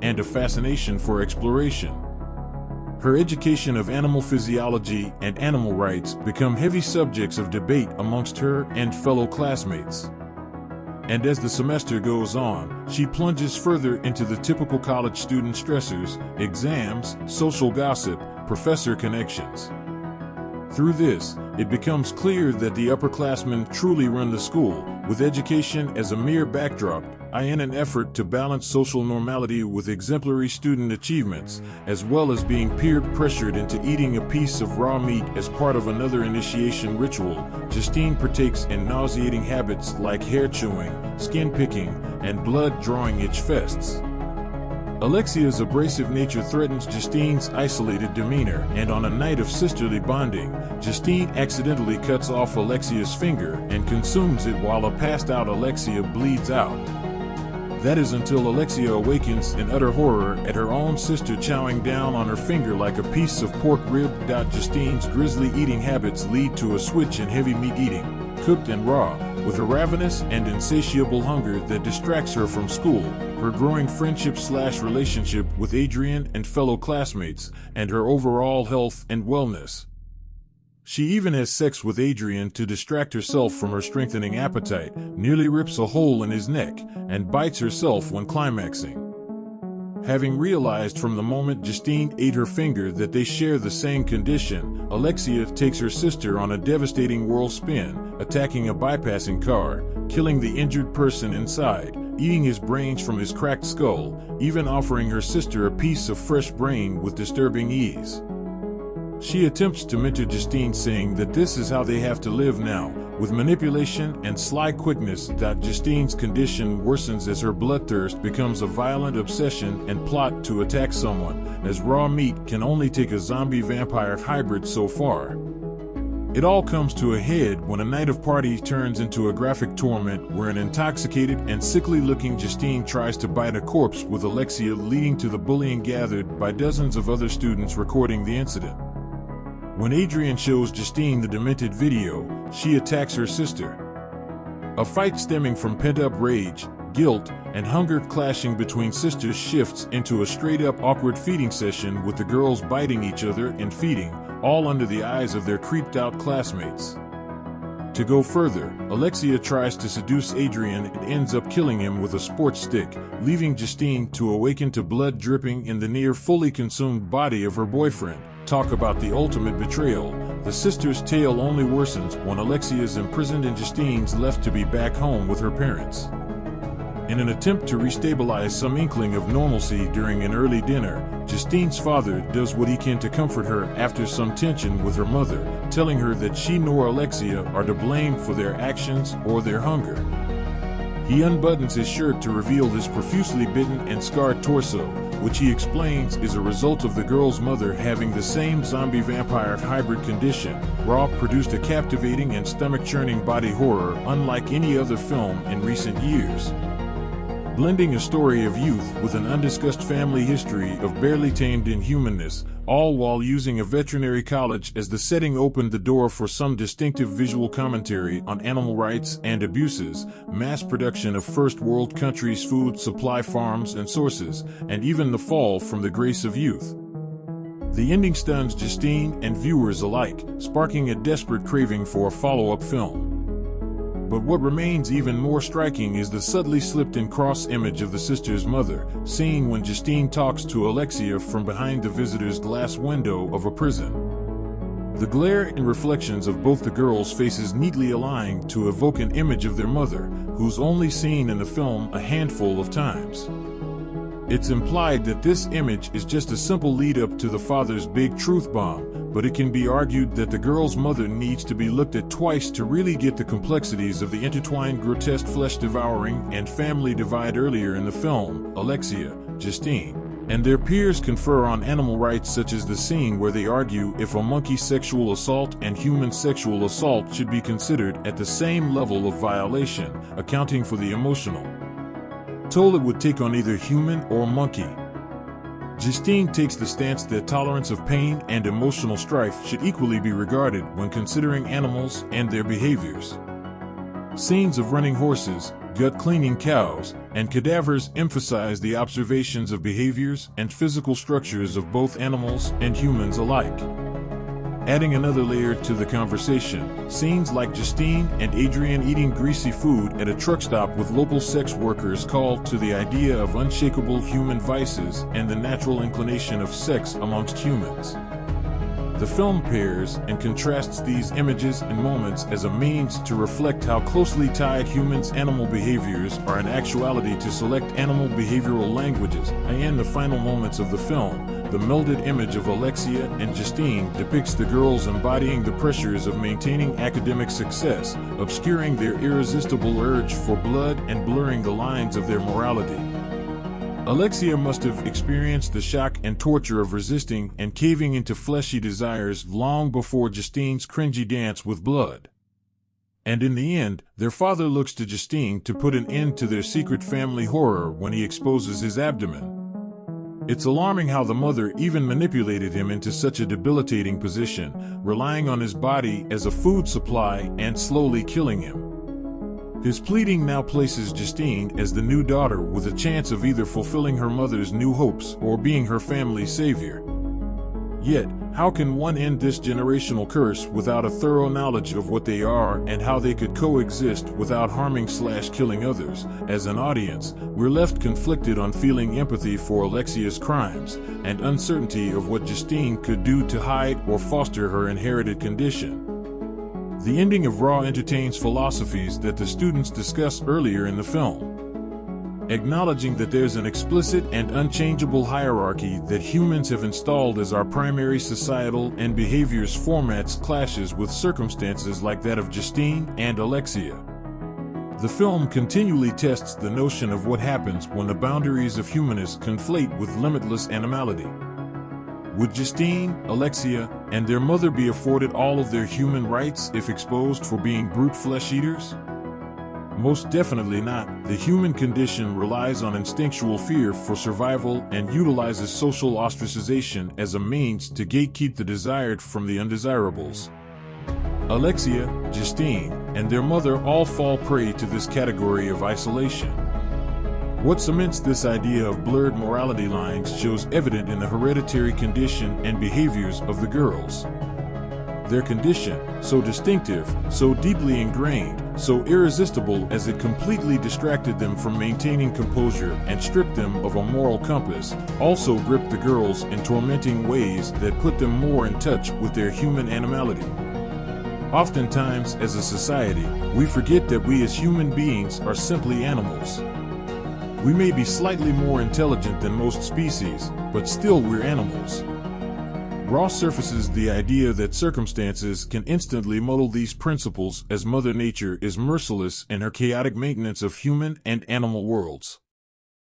And a fascination for exploration. Her education of animal physiology and animal rights become heavy subjects of debate amongst her and fellow classmates. And as the semester goes on, she plunges further into the typical college student stressors, exams, social gossip, professor connections. Through this, it becomes clear that the upperclassmen truly run the school, with education as a mere backdrop, in an effort to balance social normality with exemplary student achievements, as well as being peer-pressured into eating a piece of raw meat as part of another initiation ritual. Justine partakes in nauseating habits like hair chewing, skin picking, and blood-drawing itch fests. Alexia's abrasive nature threatens Justine's isolated demeanor, and on a night of sisterly bonding, Justine accidentally cuts off Alexia's finger and consumes it while a passed-out Alexia bleeds out. That is until Alexia awakens in utter horror at her own sister chowing down on her finger like a piece of pork rib. Justine's grisly eating habits lead to a switch in heavy meat eating, cooked and raw, with a ravenous and insatiable hunger that distracts her from school, her growing friendship/relationship with Adrian and fellow classmates, and her overall health and wellness. She even has sex with Adrian to distract herself from her strengthening appetite, nearly rips a hole in his neck, and bites herself when climaxing. Having realized from the moment Justine ate her finger that they share the same condition, Alexia takes her sister on a devastating whirl spin, attacking a bypassing car, killing the injured person inside, eating his brains from his cracked skull, even offering her sister a piece of fresh brain with disturbing ease. She attempts to mentor Justine, saying that this is how they have to live now, with manipulation and sly quickness. Justine's condition worsens as her bloodthirst becomes a violent obsession and plot to attack someone, as raw meat can only take a zombie-vampire hybrid so far. It all comes to a head when a night of party turns into a graphic torment where an intoxicated and sickly-looking Justine tries to bite a corpse with Alexia, leading to the bullying gathered by dozens of other students recording the incident. When Adrian shows Justine the demented video, she attacks her sister. A fight stemming from pent-up rage, guilt, and hunger clashing between sisters shifts into a straight-up awkward feeding session, with the girls biting each other and feeding, all under the eyes of their creeped-out classmates. To go further, Alexia tries to seduce Adrian and ends up killing him with a sports stick, leaving Justine to awaken to blood dripping in the near-fully consumed body of her boyfriend. Talk about the ultimate betrayal. The sisters' tale only worsens when Alexia is imprisoned and Justine's left to be back home with her parents. In an attempt to restabilize some inkling of normalcy during an early dinner, Justine's father does what he can to comfort her after some tension with her mother, telling her that she nor Alexia are to blame for their actions or their hunger. He unbuttons his shirt to reveal his profusely bitten and scarred torso, which he explains is a result of the girl's mother having the same zombie-vampire hybrid condition. Raw produced a captivating and stomach-churning body horror unlike any other film in recent years. Blending a story of youth with an undiscussed family history of barely tamed inhumanness, all while using a veterinary college as the setting, opened the door for some distinctive visual commentary on animal rights and abuses, mass production of first world countries' food supply farms and sources, and even the fall from the grace of youth. The ending stuns Justine and viewers alike, sparking a desperate craving for a follow-up film. But what remains even more striking is the subtly slipped-in cross-image of the sister's mother, seen when Justine talks to Alexia from behind the visitor's glass window of a prison. The glare and reflections of both the girls' faces neatly align to evoke an image of their mother, who's only seen in the film a handful of times. It's implied that this image is just a simple lead-up to the father's big truth bomb, but it can be argued that the girl's mother needs to be looked at twice to really get the complexities of the intertwined grotesque flesh-devouring and family divide. Earlier in the film, Alexia, Justine, and their peers confer on animal rights, such as the scene where they argue if a monkey sexual assault and human sexual assault should be considered at the same level of violation, accounting for the emotional toll it would take on either human or monkey. Justine takes the stance that tolerance of pain and emotional strife should equally be regarded when considering animals and their behaviors. Scenes of running horses, gut-cleaning cows, and cadavers emphasize the observations of behaviors and physical structures of both animals and humans alike. Adding another layer to the conversation, scenes like Justine and Adrian eating greasy food at a truck stop with local sex workers call to the idea of unshakable human vices and the natural inclination of sex amongst humans. The film pairs and contrasts these images and moments as a means to reflect how closely tied humans-animal behaviors are in actuality to select animal behavioral languages. In the final moments of the film, the melded image of Alexia and Justine depicts the girls embodying the pressures of maintaining academic success, obscuring their irresistible urge for blood and blurring the lines of their morality. Alexia must have experienced the shock and torture of resisting and caving into fleshy desires long before Justine's cringy dance with blood. And in the end, their father looks to Justine to put an end to their secret family horror when he exposes his abdomen. It's alarming how the mother even manipulated him into such a debilitating position, relying on his body as a food supply and slowly killing him. His pleading now places Justine as the new daughter with a chance of either fulfilling her mother's new hopes or being her family's savior. Yet, how can one end this generational curse without a thorough knowledge of what they are and how they could coexist without harming/killing others? As an audience, we're left conflicted on feeling empathy for Alexia's crimes and uncertainty of what Justine could do to hide or foster her inherited condition. The ending of Raw entertains philosophies that the students discuss earlier in the film, acknowledging that there's an explicit and unchangeable hierarchy that humans have installed as our primary societal and behaviors formats clashes with circumstances like that of Justine and Alexia. The film continually tests the notion of what happens when the boundaries of humanness conflate with limitless animality. Would Justine, Alexia, and their mother be afforded all of their human rights if exposed for being brute flesh eaters? Most definitely not. The human condition relies on instinctual fear for survival and utilizes social ostracization as a means to gatekeep the desired from the undesirables. Alexia, Justine, and their mother all fall prey to this category of isolation. What cements this idea of blurred morality lines shows evident in the hereditary condition and behaviors of the girls. Their condition, so distinctive, so deeply ingrained, so irresistible as it completely distracted them from maintaining composure and stripped them of a moral compass, also gripped the girls in tormenting ways that put them more in touch with their human animality. Oftentimes, as a society, we forget that we as human beings are simply animals. We may be slightly more intelligent than most species, but still we're animals. Raw surfaces the idea that circumstances can instantly muddle these principles as Mother Nature is merciless in her chaotic maintenance of human and animal worlds.